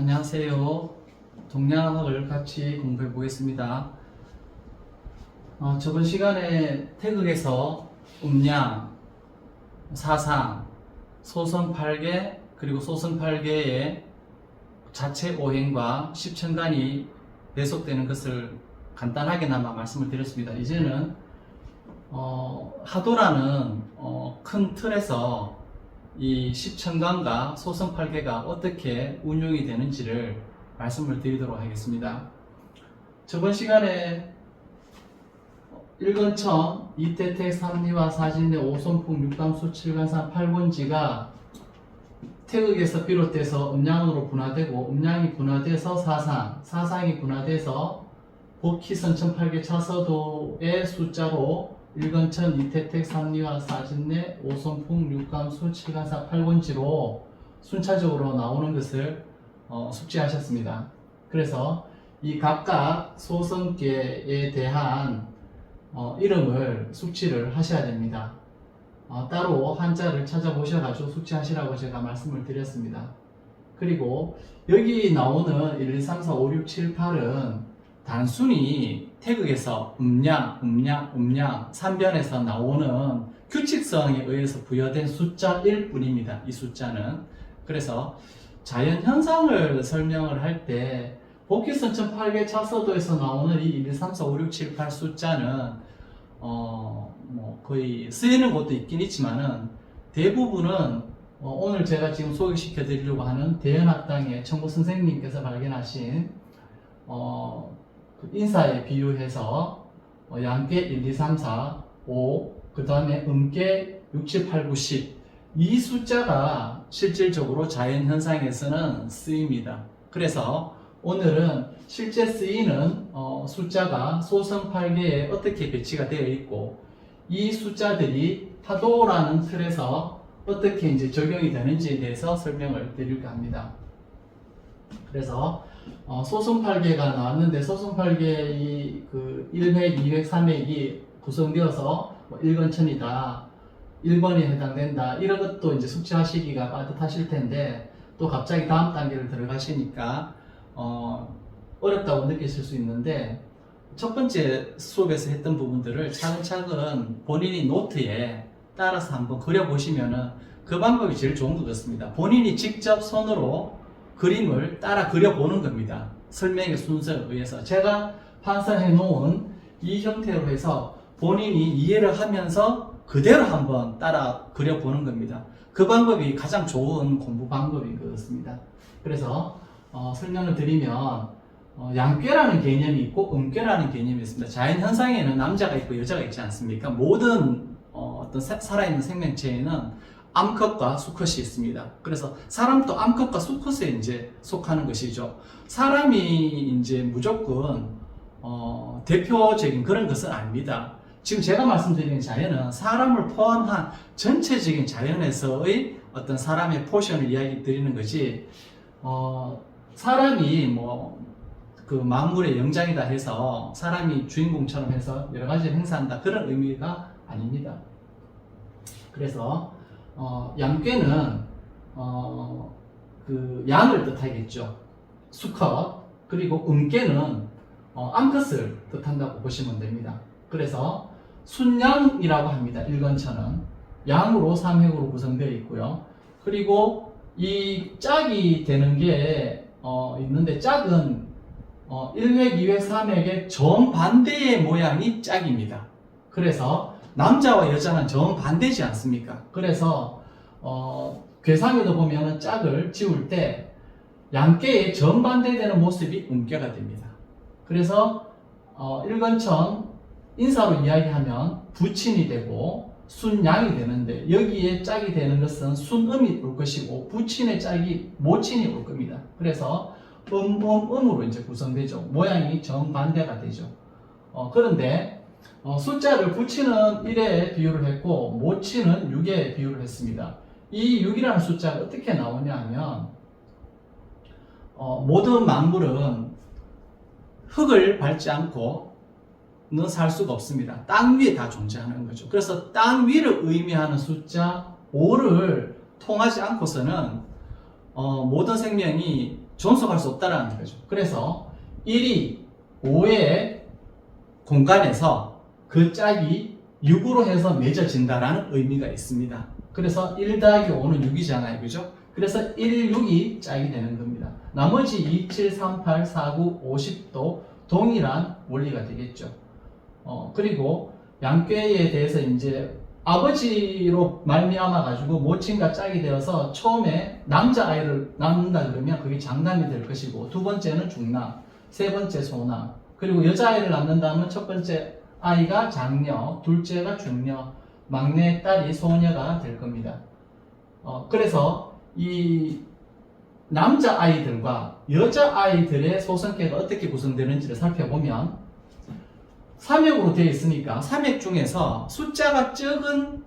안녕하세요. 동양학을 같이 공부해 보겠습니다. 저번 시간에 태극에서 음양, 사상, 소선 8개 그리고 소선 8개의 자체 오행과 십천간이 배속되는 것을 간단하게나마 말씀을 드렸습니다. 이제는 하도라는 큰 틀에서 이 십천간과 소선 8개가 어떻게 운용이 되는지를 말씀을 드리도록 하겠습니다. 저번 시간에 일건천, 이태택, 삼리와 사진내, 오손풍, 육감수, 칠간산, 팔본지가 태극에서 비롯돼서 음양으로 분화되고 음양이 분화돼서 사상, 사상이 분화돼서 복희선 1008개 차서도의 숫자로 일건천, 이태택, 삼리와 사진내, 오손풍, 육감수, 칠간산, 팔본지로 순차적으로 나오는 것을 숙지하셨습니다. 그래서 이 각각 소선계에 대한 이름을 숙지를 하셔야 됩니다. 따로 한자를 찾아보셔가지고 숙지하시라고 제가 말씀을 드렸습니다. 그리고 여기 나오는 1, 2, 3, 4, 5, 6, 7, 8은 단순히 태극에서 음양, 3변에서 나오는 규칙성에 의해서 부여된 숫자일 뿐입니다. 이 숫자는. 그래서 자연현상을 설명을 할 때 복귀선 1008개 차서도에서 나오는 이 1, 2, 3, 4, 5, 6, 7, 8 숫자는 거의 쓰이는 것도 있긴 있지만은 대부분은 오늘 제가 지금 소개시켜 드리려고 하는 대연학당의 청구 선생님께서 발견하신 인사에 비유해서 양계 1, 2, 3, 4, 5, 그 다음에 음계 6, 7, 8, 9, 10 이 숫자가 실질적으로 자연현상에서는 쓰입니다. 그래서 오늘은 실제 쓰이는 숫자가 소선 8개에 어떻게 배치가 되어 있고 이 숫자들이 파도라는 틀에서 어떻게 이제 적용이 되는지에 대해서 설명을 드릴까 합니다. 그래서 소선 8개가 나왔는데 소선 8개의 그 1획, 2획, 3획이 구성되어서 일건천이다, 1번에 해당된다 이런 것도 이제 숙지하시기가 빠듯하실 텐데 또 갑자기 다음 단계를 들어가시니까 어렵다고 느끼실 수 있는데 첫 번째 수업에서 했던 부분들을 차근차근 본인이 노트에 따라서 한번 그려보시면은 그 방법이 제일 좋은 것 같습니다. 본인이 직접 손으로 그림을 따라 그려보는 겁니다. 설명의 순서에 의해서 제가 판서해 놓은 이 형태로 해서 본인이 이해를 하면서 그대로 한번 따라 그려보는 겁니다. 그 방법이 가장 좋은 공부 방법인 것 같습니다. 그래서 설명을 드리면 양괴라는 개념이 있고 음괴라는 개념이 있습니다. 자연현상에는 남자가 있고 여자가 있지 않습니까? 모든 어떤 살아있는 생명체에는 암컷과 수컷이 있습니다. 그래서 사람도 암컷과 수컷에 이제 속하는 것이죠. 사람이 이제 무조건 대표적인 그런 것은 아닙니다. 지금 제가 말씀드리는 자연은 사람을 포함한 전체적인 자연에서의 어떤 사람의 포션을 이야기 드리는 거지, 사람이 그 만물의 영장이다 해서 사람이 주인공처럼 해서 여러 가지를 행사한다 그런 의미가 아닙니다. 그래서 양괴는 그 양을 뜻하겠죠. 수컷. 그리고 음괴는 암컷을 뜻한다고 보시면 됩니다. 그래서 순양이라고 합니다. 일건천은 양으로 3획으로 구성되어 있고요. 그리고 이 짝이 되는 게 있는데 짝은 1획, 2획, 3획의 정반대의 모양이 짝입니다. 그래서 남자와 여자는 정반대지 않습니까? 그래서 괴상에도 보면은 짝을 지울 때 양계의 정반대되는 모습이 음계가 됩니다. 그래서 일건천 인사로 이야기하면 부친이 되고 순양이 되는데 여기에 짝이 되는 것은 순음이 올 것이고 부친의 짝이 모친이 올 겁니다. 그래서 음으로 이제 구성되죠. 모양이 정반대가 되죠. 그런데 숫자를 부친은 1에 비유를 했고 모친은 6에 비유를 했습니다. 이 6이라는 숫자가 어떻게 나오냐 하면 모든 만물은 흙을 밟지 않고는 살 수가 없습니다. 땅 위에 다 존재하는 거죠. 그래서 땅 위를 의미하는 숫자 5를 통하지 않고서는 모든 생명이 존속할 수 없다는 거죠. 그래서 1이 5의 공간에서 그 짝이 6으로 해서 맺어진다라는 의미가 있습니다. 그래서 1 더하기 5는 6이잖아요. 그죠? 그래서 1, 6이 짝이 되는 겁니다. 나머지 2, 7, 3, 8, 4, 9, 50도 동일한 원리가 되겠죠. 그리고 양꾀에 대해서 이제 아버지로 말미암아 가지고 모친과 짝이 되어서 처음에 남자아이를 낳는다 그러면 그게 장남이 될 것이고, 두 번째는 중남, 세 번째 소남, 그리고 여자아이를 낳는다면 첫 번째 아이가 장녀, 둘째가 중녀, 막내 딸이 소녀가 될 겁니다. 그래서 이 남자아이들과 여자아이들의 소성계가 어떻게 구성되는지를 살펴보면, 삼액으로 되어 있으니까 삼액 중에서 숫자가 적은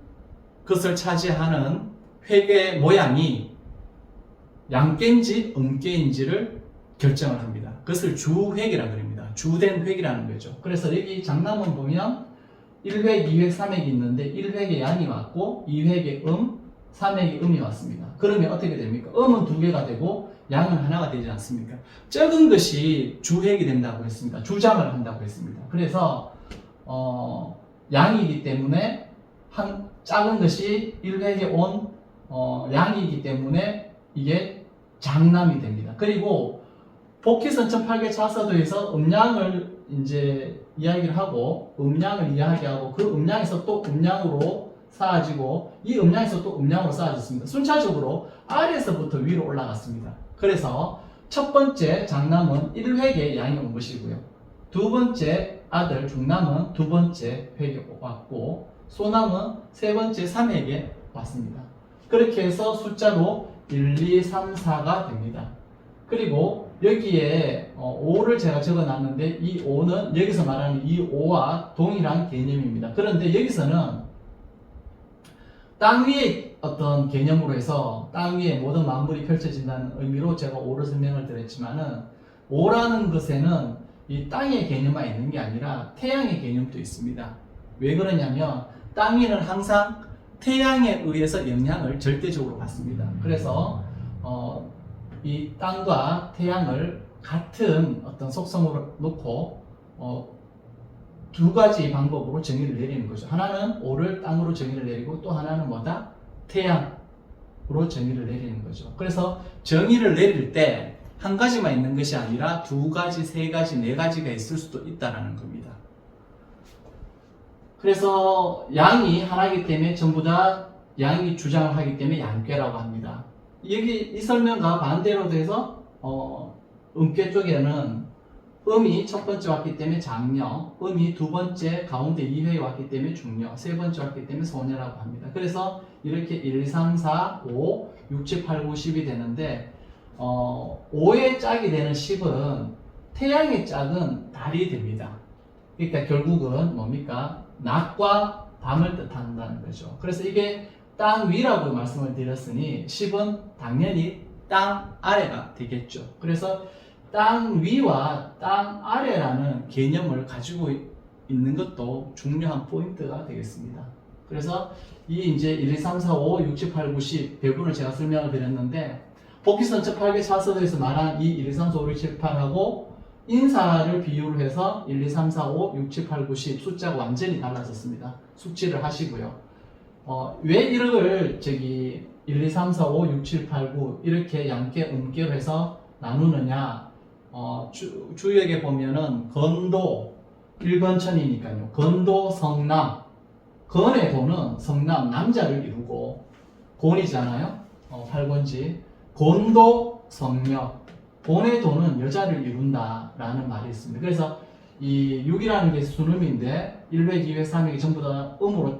것을 차지하는 획의 모양이 양깨인지 음깨인지를 결정을 합니다. 그것을 주획이라고 합니다. 주된 획이라는 거죠. 그래서 여기 장남은 보면 1획, 2획, 3획이 있는데 1획에 양이 왔고 2획에 3획에 음이 왔습니다. 그러면 어떻게 됩니까? 음은 두 개가 되고 양은 하나가 되지 않습니까? 적은 것이 주획이 된다고 했습니다. 주장을 한다고 했습니다. 그래서 양이기 때문에 작은 것이 1획에 온 양이기 때문에 이게 장남이 됩니다. 그리고 복희선천 8개 차서도에서 음양을 이제 이야기를 하고 음양을 이야기하고 그 음양에서 또 음양으로 쌓아지고 이 음양에서 또 음양으로 쌓아졌습니다. 순차적으로 아래에서부터 위로 올라갔습니다. 그래서 첫 번째 장남은 1획에 양이 온 것이고요. 두 번째 아들 중남은 두 번째 획에 왔고 소남은 세 번째 3획에 왔습니다. 그렇게 해서 숫자로 1, 2, 3, 4가 됩니다. 그리고 여기에 5를 제가 적어놨는데 이 5는 여기서 말하는 이 5와 동일한 개념입니다. 그런데 여기서는 땅 위에 어떤 개념으로 해서 땅 위에 모든 만물이 펼쳐진다는 의미로 제가 5를 설명을 드렸지만은 5라는 것에는 이 땅의 개념만 있는 게 아니라 태양의 개념도 있습니다. 왜 그러냐면 땅 위는 항상 태양에 의해서 영향을 절대적으로 받습니다. 그래서 이 땅과 태양을 같은 어떤 속성으로 놓고 두 가지 방법으로 정의를 내리는 거죠. 하나는 5를 땅으로 정의를 내리고 또 하나는 뭐다? 태양으로 정의를 내리는 거죠. 그래서 정의를 내릴 때 한 가지만 있는 것이 아니라 두 가지, 세 가지, 네 가지가 있을 수도 있다는 겁니다. 그래서 양이 하나이기 때문에 전부 다 양이 주장을 하기 때문에 양꾀라고 합니다. 여기 이 설명과 반대로 돼서 음꾀 쪽에는 음이 첫 번째 왔기 때문에 장녀, 음이 두 번째 가운데 2회에 왔기 때문에 중녀, 세 번째 왔기 때문에 소녀라고 합니다. 그래서 이렇게 1, 3, 4, 5, 6, 7, 8, 9, 10이 되는데 5의 짝이 되는 10은 태양의 짝은 달이 됩니다. 그러니까 결국은 뭡니까? 낮과 밤을 뜻한다는 거죠. 그래서 이게 땅 위라고 말씀을 드렸으니 10은 당연히 땅 아래가 되겠죠. 그래서 땅 위와 땅 아래라는 개념을 가지고 있는 것도 중요한 포인트가 되겠습니다. 그래서 이 이제 1, 2, 3, 4, 5, 6, 7, 8, 9, 10 배분을 제가 설명을 드렸는데 복귀선처 8개 차서도에서 말한 이 1, 2, 3, 4, 5, 6, 7, 8하고 인사를 비유로 해서 1, 2, 3, 4, 5, 6, 7, 8, 9, 10 숫자가 완전히 달라졌습니다. 숙지를 하시고요. 왜 이걸 1, 2, 3, 4, 5, 6, 7, 8, 9 이렇게 양깨, 음깨로 해서 나누느냐? 주역에 보면은 건도 1건천이니까요. 건도 성남, 건의 도는 성남 남자를 이루고 곤이잖아요. 8건지 곤도 성녀, 곤의 도는 여자를 이룬다라는 말이 있습니다. 그래서 이 6이라는 게 순음인데 1획, 2획, 3획이 전부 다 음으로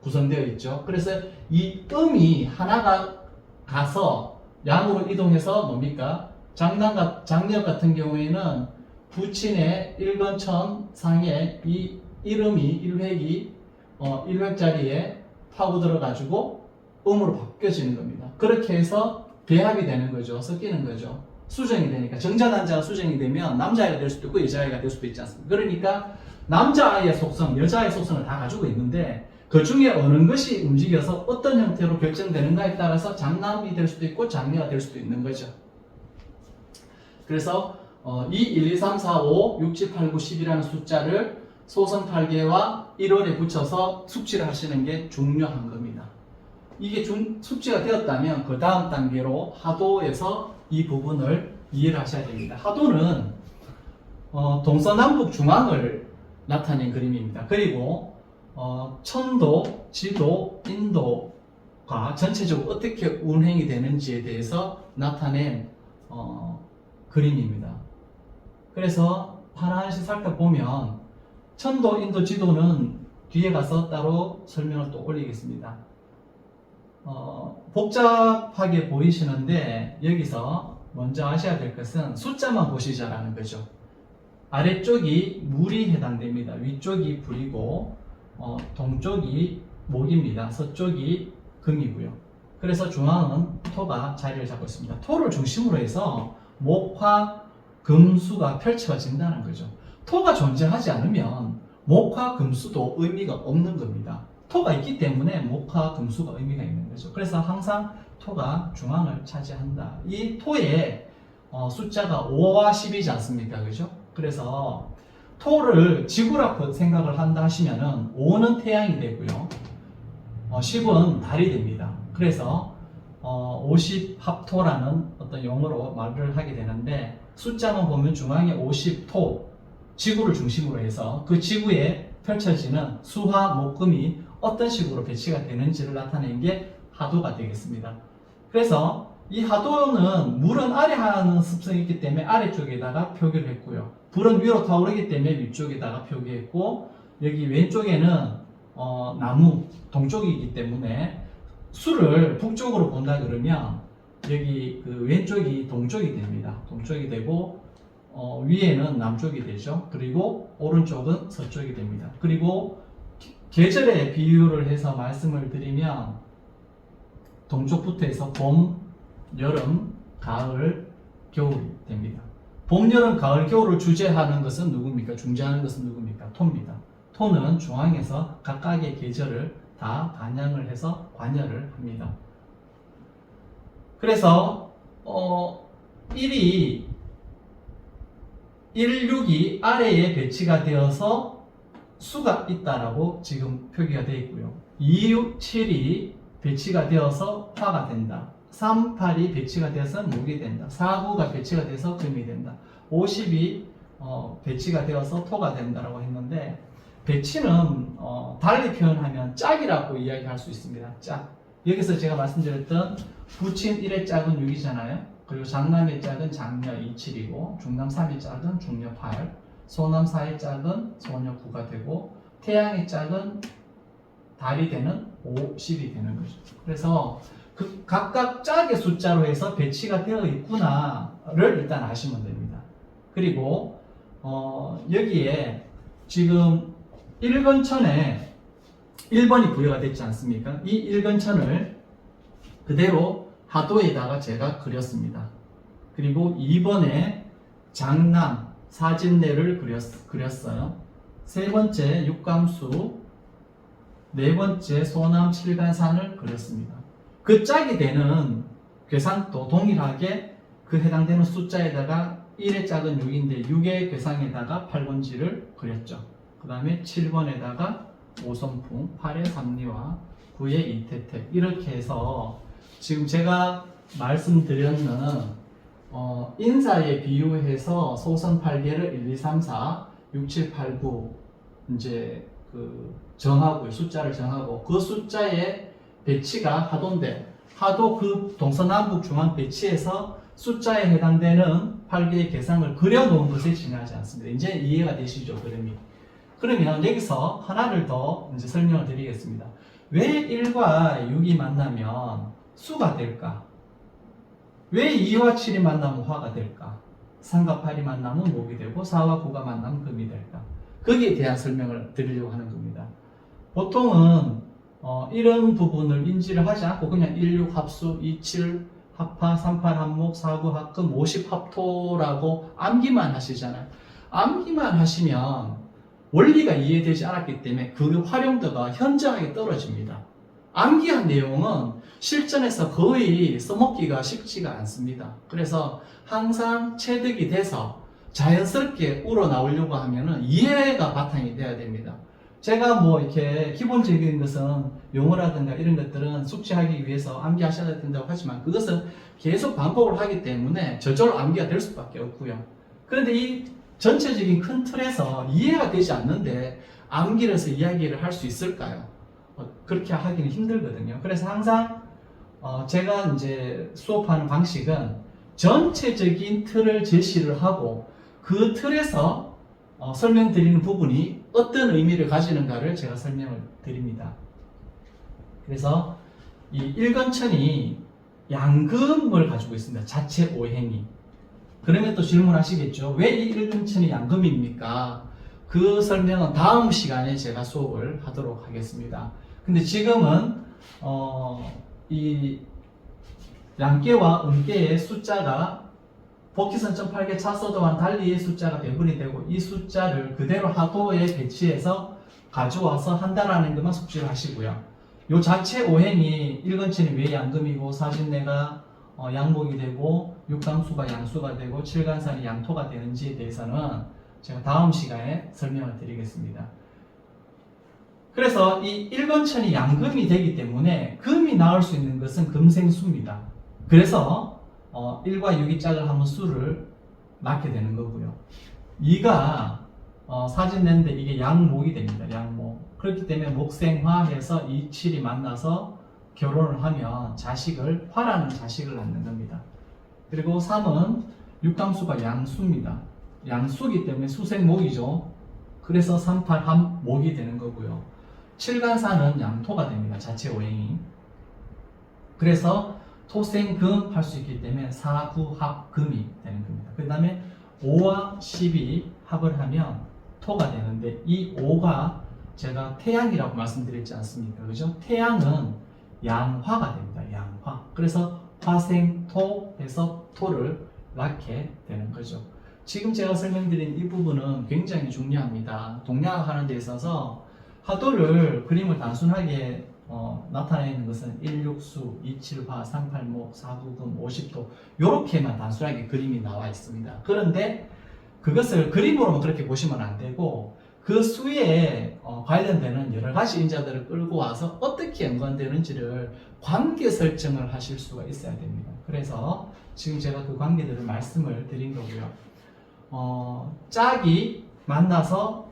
구성되어 있죠. 그래서 이 음이 하나가 가서 양으로 이동해서 뭡니까? 장녀 같은 경우에는 부친의 1건천 상에 이 이름이 1획이 1획짜리에 파고들어 가지고 음으로 바뀌어지는 겁니다. 그렇게 해서 배합이 되는 거죠. 섞이는 거죠. 수정이 되니까 정자난자가 수정이 되면 남자아이가 될 수도 있고 여자아이가 될 수도 있지 않습니까? 그러니까 남자아이의 속성, 여자아이의 속성을 다 가지고 있는데 그 중에 어느 것이 움직여서 어떤 형태로 결정되는가에 따라서 장남이 될 수도 있고 장녀가 될 수도 있는 거죠. 그래서 이 1, 2, 3, 4, 5, 6, 7, 8, 9, 10이라는 숫자를 소선 8개와 1월에 붙여서 숙지를 하시는 게 중요한 겁니다. 이게 숙지가 되었다면 그 다음 단계로 하도에서 이 부분을 이해를 하셔야 됩니다. 하도는 동서남북 중앙을 나타낸 그림입니다. 그리고 천도, 지도, 인도가 전체적으로 어떻게 운행이 되는지에 대해서 나타낸 그림입니다. 그래서 하나하나씩 살펴보면 천도, 인도, 지도는 뒤에 가서 따로 설명을 또 올리겠습니다. 복잡하게 보이시는데 여기서 먼저 아셔야 될 것은 숫자만 보시자라는 거죠. 아래쪽이 물이 해당됩니다. 위쪽이 불이고 동쪽이 목입니다. 서쪽이 금이고요. 그래서 중앙은 토가 자리를 잡고 있습니다. 토를 중심으로 해서 목화, 금수가 펼쳐진다는 거죠. 토가 존재하지 않으면 목화, 금수도 의미가 없는 겁니다. 토가 있기 때문에 목화, 금수가 의미가 있는 거죠. 그래서 항상 토가 중앙을 차지한다. 이 토의 숫자가 5와 10이지 않습니까? 그죠? 그래서 토를 지구라고 생각을 한다 하시면은 5는 태양이 되고요. 10은 달이 됩니다. 그래서 50합토라는 어떤 용어로 말을 하게 되는데 숫자만 보면 중앙에 50토, 지구를 중심으로 해서 그 지구에 펼쳐지는 수화, 목금이 어떤 식으로 배치가 되는지를 나타내는 게 하도가 되겠습니다. 그래서 이 하도는 물은 아래 하는 습성이 있기 때문에 아래쪽에다가 표기를 했고요. 불은 위로 타오르기 때문에 위쪽에다가 표기했고, 여기 왼쪽에는 나무, 동쪽이기 때문에 수를 북쪽으로 본다 그러면 여기 그 왼쪽이 동쪽이 됩니다. 동쪽이 되고 위에는 남쪽이 되죠. 그리고 오른쪽은 서쪽이 됩니다. 그리고 계절에 비유를 해서 말씀을 드리면 동쪽부터 해서 봄, 여름, 가을, 겨울이 됩니다. 봄, 여름, 가을, 겨울을 주재하는 것은 누굽니까? 중재하는 것은 누굽니까? 토입니다. 토는 중앙에서 각각의 계절을 다 반영을 해서 관여를 합니다. 그래서 1이 16이 아래에 배치가 되어서 수가 있다라고 지금 표기가 되어 있고요. 2, 7이 배치가 되어서 화가 된다. 3, 8이 배치가 되어서 목이 된다. 4, 9가 배치가 돼서 금이 된다. 50이 배치가 되어서 토가 된다라고 했는데, 배치는 달리 표현하면 짝이라고 이야기할 수 있습니다. 짝. 여기서 제가 말씀드렸던 부친 1의 짝은 6이잖아요. 그리고 장남의 짝은 장녀 2, 7이고, 중남 3의 짝은 중녀 8, 소남 4의 짝은 소녀 9가 되고, 태양의 짝은 달이 되는 5, 10이 되는 거죠. 그래서 그 각각 짝의 숫자로 해서 배치가 되어 있구나를 일단 아시면 됩니다. 그리고 여기에 지금 1건천에 1번이 부여가 됐지 않습니까? 이 1건천을 그대로 하도에다가 제가 그렸습니다. 그리고 2번에 장남, 사진례를 그렸어요. 세 번째 육감수, 네 번째 소남, 칠간산을 그렸습니다. 그 짝이 되는 괴상도 동일하게 그 해당되는 숫자에다가 1의 짝은 6인데 6의 괴상에다가 8번지를 그렸죠. 그 다음에 7번에다가 오선풍, 8의 삼리와 9의 이태택, 이렇게 해서 지금 제가 말씀드렸는 인사에 비유해서 소선 8개를 1, 2, 3, 4, 6, 7, 8, 9 이제 정하고 숫자를 정하고 그 숫자의 배치가 하도인데, 하도 그 동서남북 중앙 배치에서 숫자에 해당되는 8개의 계상을 그려놓은 것에 지나지 않습니다. 이제 이해가 되시죠, 그림이? 그러면 여기서 하나를 더 이제 설명을 드리겠습니다. 왜 1과 6이 만나면 수가 될까? 왜 2와 7이 만나면 화가 될까? 3과 8이 만나면 목이 되고 4와 9가 만나면 금이 될까? 거기에 대한 설명을 드리려고 하는 겁니다. 보통은 이런 부분을 인지를 하지 않고 그냥 1, 6 합수, 2, 7 합파, 3, 8 합목, 4, 9 합금, 50 합토라고 암기만 하시잖아요. 암기만 하시면 원리가 이해되지 않았기 때문에 그 활용도가 현저하게 떨어집니다. 암기한 내용은 실전에서 거의 써먹기가 쉽지가 않습니다. 그래서 항상 체득이 돼서 자연스럽게 우러나오려고 하면은 이해가 바탕이 돼야 됩니다. 제가 뭐 이렇게 기본적인 것은 용어라든가 이런 것들은 숙지하기 위해서 암기하셔야 된다고 하지만 그것은 계속 반복을 하기 때문에 저절로 암기가 될 수밖에 없고요. 그런데 이 전체적인 큰 틀에서 이해가 되지 않는데 암기를 해서 이야기를 할 수 있을까요? 그렇게 하기는 힘들거든요. 그래서 항상 제가 이제 수업하는 방식은 전체적인 틀을 제시를 하고 그 틀에서 설명드리는 부분이 어떤 의미를 가지는가를 제가 설명을 드립니다. 그래서 이 일건천이 양금을 가지고 있습니다. 자체 오행이. 그러면 또 질문하시겠죠. 왜 이 일근천이 양금입니까? 그 설명은 다음 시간에 제가 수업을 하도록 하겠습니다. 근데 지금은 이 양계와 음계의 숫자가 복귀선점 8개 차서도와는 달리의 숫자가 배분이 되고 이 숫자를 그대로 하도에 배치해서 가져와서 한다라는 것만 숙지를 하시고요. 요 자체 오행이 일건천이 왜 양금이고 사진내가 양목이 되고 육강수가 양수가 되고 칠간산이 양토가 되는지에 대해서는 제가 다음 시간에 설명을 드리겠습니다. 그래서 이 일건천이 양금이 되기 때문에 금이 나올 수 있는 것은 금생수입니다. 그래서 1과 6이 짝을 하면 수를 낳게 되는 거고요. 2가 사진 냈는데 이게 양목이 됩니다. 양목. 그렇기 때문에 목생화해서 2, 7이 만나서 결혼을 하면 화라는 자식을 낳는 겁니다. 그리고 3은 육강수가 양수입니다. 양수기 때문에 수생목이죠. 그래서 3, 8, 함목이 되는 거고요. 7간사는 양토가 됩니다. 자체 오행이. 그래서 토생금 할 수 있기 때문에 사구합금이 되는 겁니다. 그 다음에 5와 10이 합을 하면 토가 되는데 이 5가 제가 태양이라고 말씀드렸지 않습니까? 그죠? 태양은 양화가 됩니다. 양화. 그래서 화생토 해서 토를 낳게 되는 거죠. 지금 제가 설명드린 이 부분은 굉장히 중요합니다. 동양하는 데 있어서 하도를 그림을 단순하게 나타내는 것은 1육수, 27화, 38목, 4구금, 50도 이렇게만 단순하게 그림이 나와 있습니다. 그런데 그것을 그림으로만 그렇게 보시면 안 되고 그 수에 관련되는 여러 가지 인자들을 끌고 와서 어떻게 연관되는지를 관계 설정을 하실 수가 있어야 됩니다. 그래서 지금 제가 그 관계들을 말씀을 드린 거고요. 짝이 만나서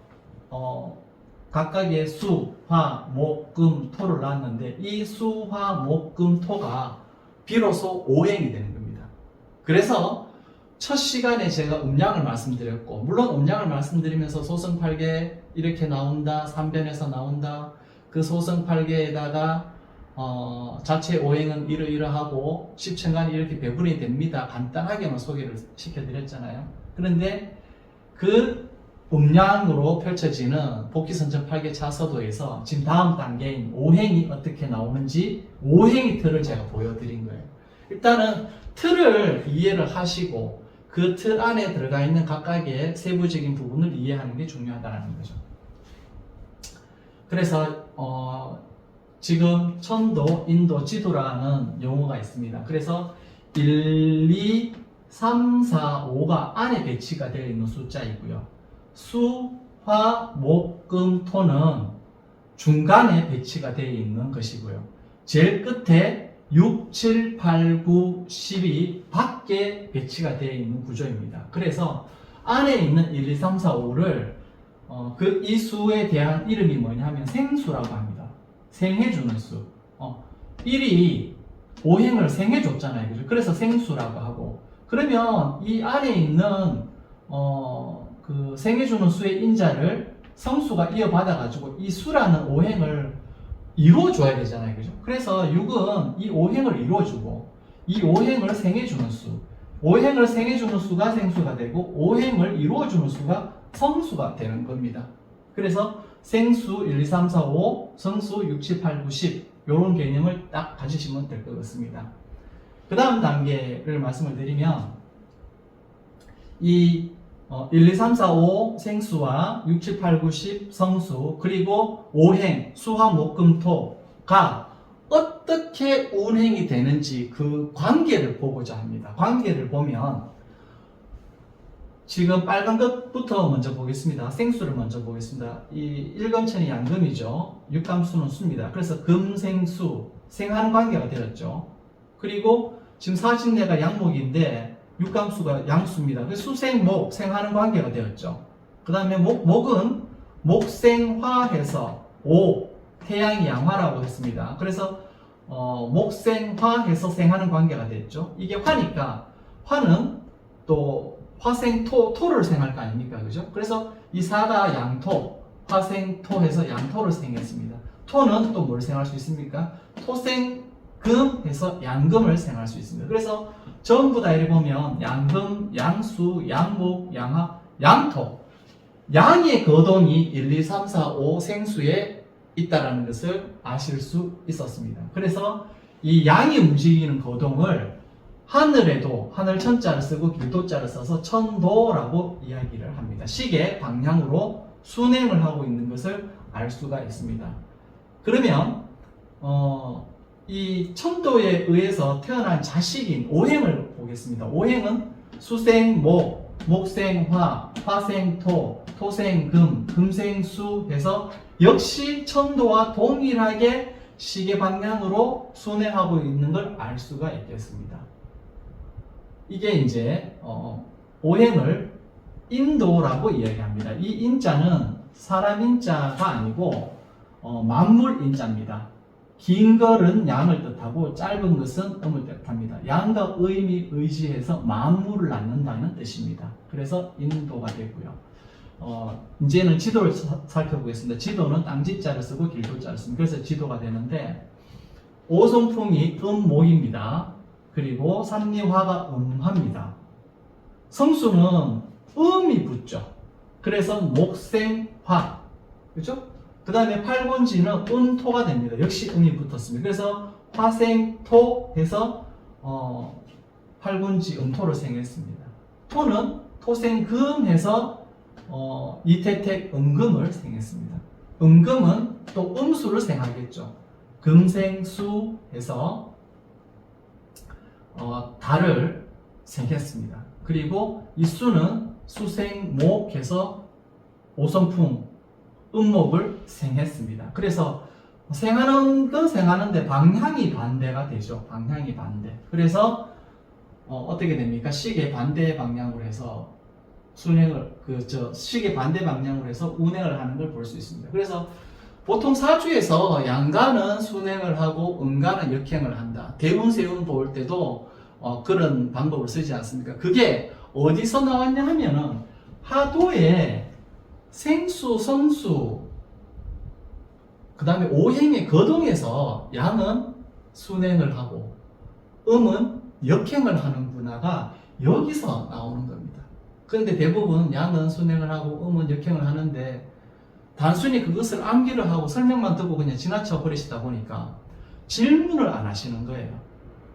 각각의 수, 화, 목, 금, 토를 낳았는데 이 수, 화, 목, 금, 토가 비로소 오행이 되는 겁니다. 그래서 첫 시간에 제가 음양을 말씀드렸고 물론 음양을 말씀드리면서 소승팔계 이렇게 나온다, 삼변에서 나온다, 그 소승팔계에다가 자체 오행은 이러이러하고 십천간이 이렇게 배분이 됩니다. 간단하게만 소개를 시켜드렸잖아요. 그런데 그 음양으로 펼쳐지는 복귀선점 8개 차서도에서 지금 다음 단계인 오행이 어떻게 나오는지 오행의 틀을 제가 보여드린 거예요. 일단은 틀을 이해를 하시고 그 틀 안에 들어가 있는 각각의 세부적인 부분을 이해하는 게 중요하다는 거죠. 그래서 지금 천도, 인도, 지도라는 용어가 있습니다. 그래서 1, 2, 3, 4, 5가 안에 배치가 되어 있는 숫자이고요. 수, 화, 목, 금, 토는 중간에 배치가 되어 있는 것이고요. 제일 끝에 6, 7, 8, 9, 10이 밖에 배치가 되어 있는 구조입니다. 그래서 안에 있는 1, 2, 3, 4, 5를 이 수에 대한 이름이 뭐냐면 생수라고 합니다. 생해주는 수. 1이 오행을 생해줬잖아요. 그죠? 그래서 생수라고 하고 그러면 이 안에 있는 그 생해주는 수의 인자를 성수가 이어받아가지고 이 수라는 오행을 이루어줘야 되잖아요. 그죠? 그래서 6은 이 오행을 이루어주고 이 오행을 생해주는 수, 오행을 생해주는 수가 생수가 되고 오행을 이루어주는 수가 성수가 되는 겁니다. 그래서 생수 1, 2, 3, 4, 5, 성수 6, 7, 8, 9, 10 이런 개념을 딱 가지시면 될 것 같습니다. 그 다음 단계를 말씀을 드리면 이 1, 2, 3, 4, 5 생수와 6, 7, 8, 9, 10 성수 그리고 오행 수화 목금토가 어떻게 운행이 되는지 그 관계를 보고자 합니다. 관계를 보면 지금 빨간 것부터 먼저 보겠습니다. 생수를 먼저 보겠습니다. 이 일금천이 양금이죠. 육감수는 수입니다. 그래서 금생수, 생하는 관계가 되었죠. 그리고 지금 사진내가 양목인데 육감수가 양수입니다. 그래서 수생목, 생하는 관계가 되었죠. 그 다음에 목은 목생화해서 태양이 양화라고 했습니다. 그래서 목생화해서 생하는 관계가 됐죠. 이게 화니까 화는 또 화생토를 생할 거 아닙니까? 그죠? 그래서 이 사가 양토, 화생토해서 양토를 생했습니다. 토는 또 뭘 생할 수 있습니까? 토생금 해서 양금을 생할 수 있습니다. 그래서 전부 다 이렇게 보면 양금, 양수, 양목, 양화, 양토. 양의 거동이 1, 2, 3, 4, 5 생수에 있다는 것을 아실 수 있었습니다. 그래서 이 양이 움직이는 거동을 하늘에도 하늘 천자를 쓰고 길도자를 써서 천도라고 이야기를 합니다. 시계 방향으로 순행을 하고 있는 것을 알 수가 있습니다. 그러면 이 천도에 의해서 태어난 자식인 오행을 보겠습니다. 오행은 수생목, 목생화, 화생토, 토생금, 금생수 해서 역시 천도와 동일하게 시계 방향으로 순행하고 있는 걸 알 수가 있겠습니다. 이게 이제 오행을 인도라고 이야기합니다. 이 인자는 사람 인자가 아니고 만물 인자입니다. 긴 것은 양을 뜻하고 짧은 것은 음을 뜻합니다. 양과 의미 의지해서 만물을 낳는다는 뜻입니다. 그래서 인도가 되고요. 이제는 지도를 살펴보겠습니다. 지도는 땅지자를 쓰고 길도자를 씁니다. 그래서 지도가 되는데 오성풍이 음목입니다. 그리고 삼리화가 음화입니다. 성수는 음이 붙죠. 그래서 목생화, 그렇죠? 그 다음에 팔곤지는 음토가 됩니다. 역시 음이 붙었습니다. 그래서 화생토 해서 팔곤지 음토를 생했습니다. 토는 토생금 해서 이태택 음금을 생했습니다. 음금은 또 음수를 생하겠죠. 금생수 해서 달을 생했습니다. 그리고 이 수는 수생목해서 오성풍 음목을 생했습니다. 그래서 생하는 건 생하는데 방향이 반대가 되죠. 방향이 반대. 그래서 어떻게 됩니까? 시계 반대 방향으로 해서 순행을 시계 반대 방향으로 해서 운행을 하는 걸 볼 수 있습니다. 그래서 보통 사주에서 양가는 순행을 하고 음가는 역행을 한다. 대운, 세운 볼 때도 그런 방법을 쓰지 않습니까? 그게 어디서 나왔냐 하면은 하도에 생수, 선수, 그 다음에 오행의 거동에서 양은 순행을 하고 음은 역행을 하는 문화가 여기서 나오는 겁니다. 그런데 대부분 양은 순행을 하고 음은 역행을 하는데 단순히 그것을 암기를 하고 설명만 듣고 그냥 지나쳐 버리시다 보니까 질문을 안 하시는 거예요.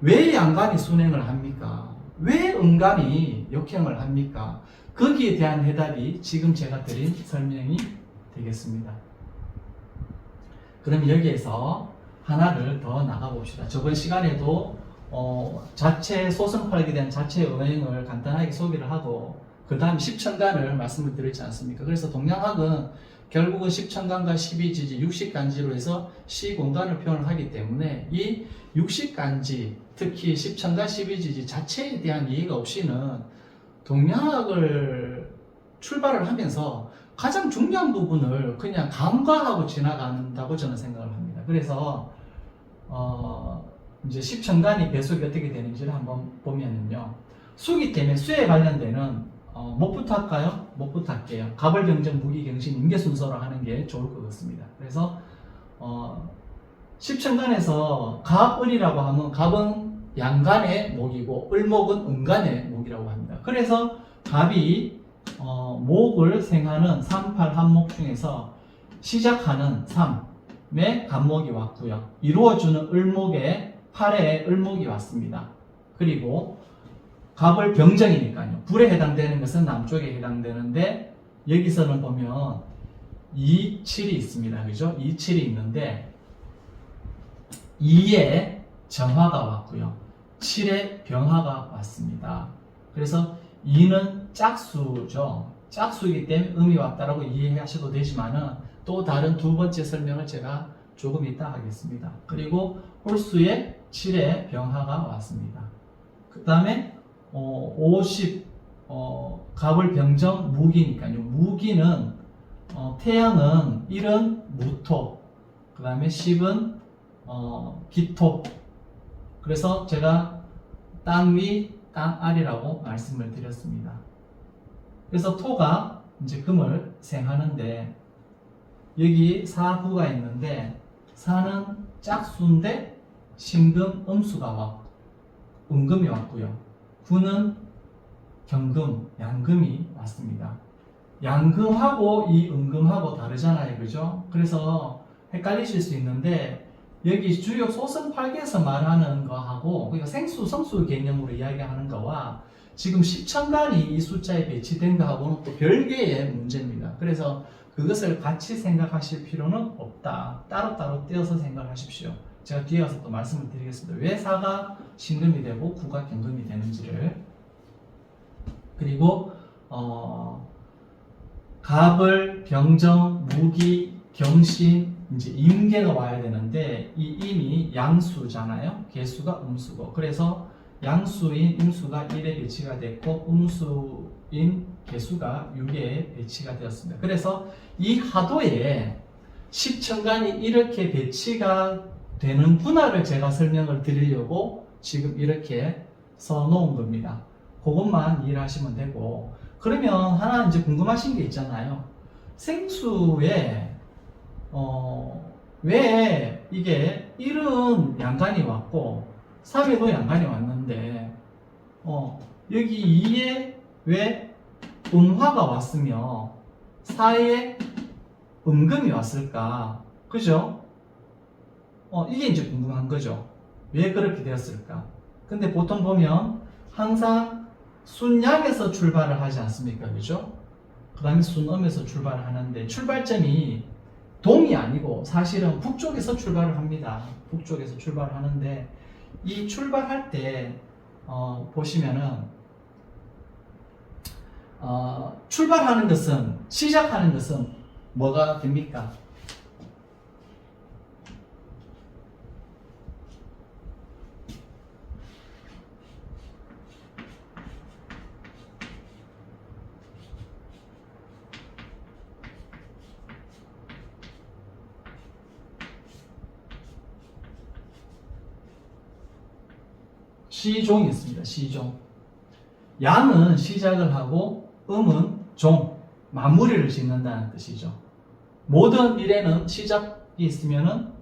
왜 양간이 순행을 합니까? 왜 음간이 역행을 합니까? 거기에 대한 해답이 지금 제가 드린 설명이 되겠습니다. 그럼 여기에서 하나를 더 나가봅시다. 저번 시간에도 자체 소승팔에 대한 자체 여행을 간단하게 소개를 하고 그 다음 십천간을 말씀을 드렸지 않습니까? 그래서 동양학은 결국은 십천간과 십이지지, 육식간지로 해서 시공간을 표현을 하기 때문에 이 육식간지, 특히 십천간, 십이지지 자체에 대한 이해가 없이는 동양학을 출발을 하면서 가장 중요한 부분을 그냥 간과하고 지나간다고 저는 생각을 합니다. 그래서 이제 십천간이 배속이 어떻게 되는지를 한번 보면은요. 수기 때문에 수에 관련되는 목부터 할까요? 목부터 할게요. 갑을병정, 무기경신, 임계순서로 하는 게 좋을 것 같습니다. 그래서 십천간에서 갑을이라고 하면 갑은 양간의 목이고 을목은 음간의 목이라고 합니다. 그래서 갑이 목을 생하는 38한목 중에서 시작하는 3의 갑목이 왔고요. 이루어주는 을목에 8의 을목이 왔습니다. 그리고 갑을 병정이니까요. 불에 해당되는 것은 남쪽에 해당되는데 여기서는 보면 2, 7이 있습니다. 그죠? 2, 7이 있는데 2에 정화가 왔고요. 7에 병화가 왔습니다. 그래서 2는 짝수죠. 짝수이기 때문에 음이 왔다라고 이해하셔도 되지만은 또 다른 두 번째 설명을 제가 조금 이따 하겠습니다. 그리고 홀수에 7에 병화가 왔습니다. 그 다음에 50 갑을 병정 무기니까요. 무기는 태양은 1은 무토, 그 다음에 10은 기토. 그래서 제가 땅 위, 땅 아래라고 말씀을 드렸습니다. 그래서 토가 이제 금을 생하는데 여기 4구가 있는데 4는 짝수인데 신금, 음수가 왔고 음금이 왔고요. 9는 경금, 양금이 왔습니다. 양금하고 이 음금하고 다르잖아요. 그죠? 그래서 헷갈리실 수 있는데 여기 주역 소승팔계에서 말하는 거하고 그러니까 생수, 성수 개념으로 이야기하는 거와 지금 십천간이 이 숫자에 배치된 거하고는 또 별개의 문제입니다. 그래서 그것을 같이 생각하실 필요는 없다. 따로따로 떼어서 생각하십시오. 제가 뒤에 가서 또 말씀을 드리겠습니다. 왜 4가 신금이 되고 9가 경금이 되는지를. 그리고 갑을, 병정, 무기, 경신, 이제 임계가 와야 되는데 이 임이 양수잖아요. 개수가 음수고. 그래서 양수인 임수가 1에 배치가 됐고 음수인 개수가 6에 배치가 되었습니다. 그래서 이 하도에 십천간이 이렇게 배치가 되는 분할을 제가 설명을 드리려고 지금 이렇게 써놓은 겁니다. 그것만 이해를 하시면 되고, 그러면 하나 이제 궁금하신 게 있잖아요. 생수에 왜 이게 1은 양간이 왔고 3에도 양간이 왔는데 여기 2에 왜 음화가 왔으며 4에 음금이 왔을까? 그죠? 이게 이제 궁금한 거죠. 왜 그렇게 되었을까? 근데 보통 보면 항상 순양에서 출발을 하지 않습니까? 그죠? 그 다음에 순음에서 출발을 하는데 출발점이 동이 아니고 사실은 북쪽에서 출발을 합니다. 북쪽에서 출발을 하는데 이 출발할 때 보시면은 출발하는 것은 시작하는 것은 뭐가 됩니까? 시종이 있습니다. 시종. 양은 시작을 하고 음은 종, 마무리를 짓는다는 뜻이죠. 모든 일에는 시작이 있으면은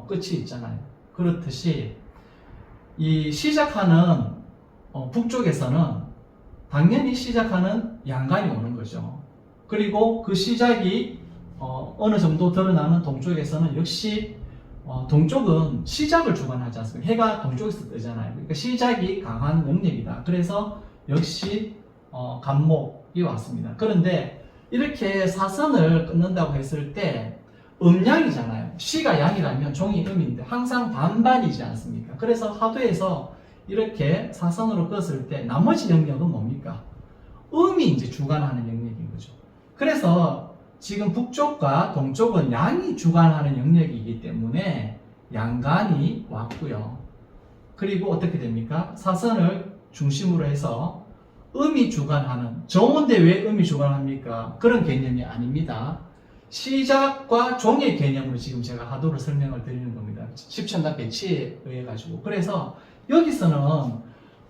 끝이 있잖아요. 그렇듯이 이 시작하는 북쪽에서는 당연히 시작하는 양간이 오는 거죠. 그리고 그 시작이 어느 정도 드러나는 동쪽에서는 역시 동쪽은 시작을 주관하지 않습니까? 해가 동쪽에서 뜨잖아요. 그러니까 시작이 강한 영역이다. 그래서 역시 간목이 왔습니다. 그런데 이렇게 사선을 끊는다고 했을 때 음양이잖아요. 시가 양이라면 종이 음인데 항상 반반이지 않습니까? 그래서 하도에서 이렇게 사선으로 껐을 때 나머지 영역은 뭡니까? 음이 이제 주관하는 영역인 거죠. 그래서 지금 북쪽과 동쪽은 양이 주관하는 영역이기 때문에 양간이 왔고요. 그리고 어떻게 됩니까? 사선을 중심으로 해서 음이 주관하는, 정인데 왜 음이 주관합니까? 그런 개념이 아닙니다. 시작과 종의 개념으로 지금 제가 하도를 설명을 드리는 겁니다. 십천간 배치에 의해 가지고. 그래서 여기서는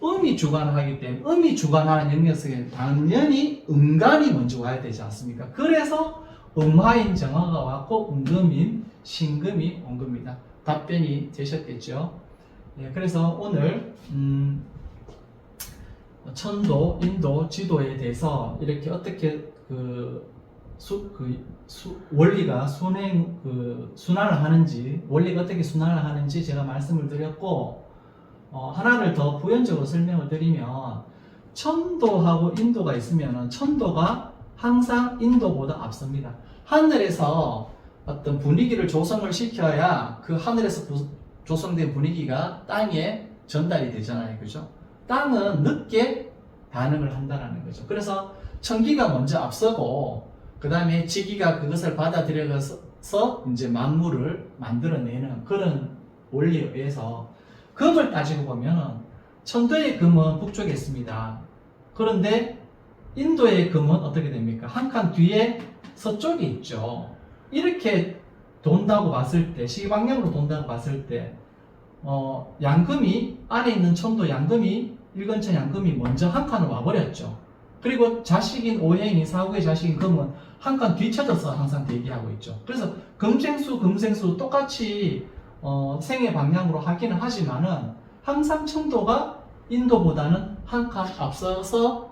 음이 주관하기 때문에 음이 주관하는 영역에 당연히 음간이 먼저 와야 되지 않습니까? 그래서 음화인 정화가 왔고 음금인 신금이 온 겁니다. 답변이 되셨겠죠? 네, 그래서 오늘 천도, 인도, 지도에 대해서 이렇게 어떻게 원리가 순환을 하는지, 원리가 어떻게 순환을 하는지 제가 말씀을 드렸고, 하나를 더 부연적으로 설명을 드리면, 천도하고 인도가 있으면 천도가 항상 인도보다 앞섭니다. 하늘에서 어떤 분위기를 조성을 시켜야 그 하늘에서 조성된 분위기가 땅에 전달이 되잖아요. 그죠? 땅은 늦게 반응을 한다는 거죠. 그래서 천기가 먼저 앞서고 그 다음에 지기가 그것을 받아들여서 이제 만물을 만들어내는 그런 원리에 의해서 금을 따지고 보면 천도의 금은 북쪽에 있습니다. 그런데 인도의 금은 어떻게 됩니까? 한 칸 뒤에 서쪽에 있죠. 이렇게 돈다고 봤을 때, 시방향으로 돈다고 봤을 때, 양금이, 안에 있는 천도 양금이, 일근천 양금이 먼저 한 칸을 와버렸죠. 그리고 자식인 오행이, 사후의 자식인 금은 한 칸 뒤쳐져서 항상 대기하고 있죠. 그래서 금생수 똑같이 생의 방향으로 하기는 하지만은 항상 천도가 인도보다는 한 칸 앞서서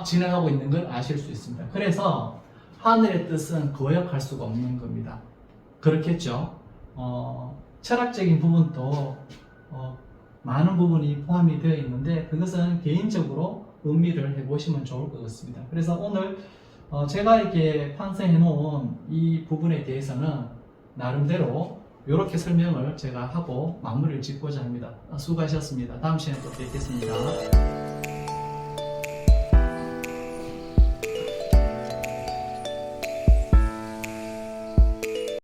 진행하고 있는 걸 아실 수 있습니다. 그래서 하늘의 뜻은 거역할 수가 없는 겁니다. 그렇겠죠. 철학적인 부분도 많은 부분이 포함이 되어 있는데 그것은 개인적으로 음미를 해보시면 좋을 것 같습니다. 그래서 오늘 제가 이렇게 판서해 놓은 이 부분에 대해서는 나름대로 이렇게 설명을 제가 하고 마무리를 짓고자 합니다. 수고하셨습니다. 다음 시간에 또 뵙겠습니다.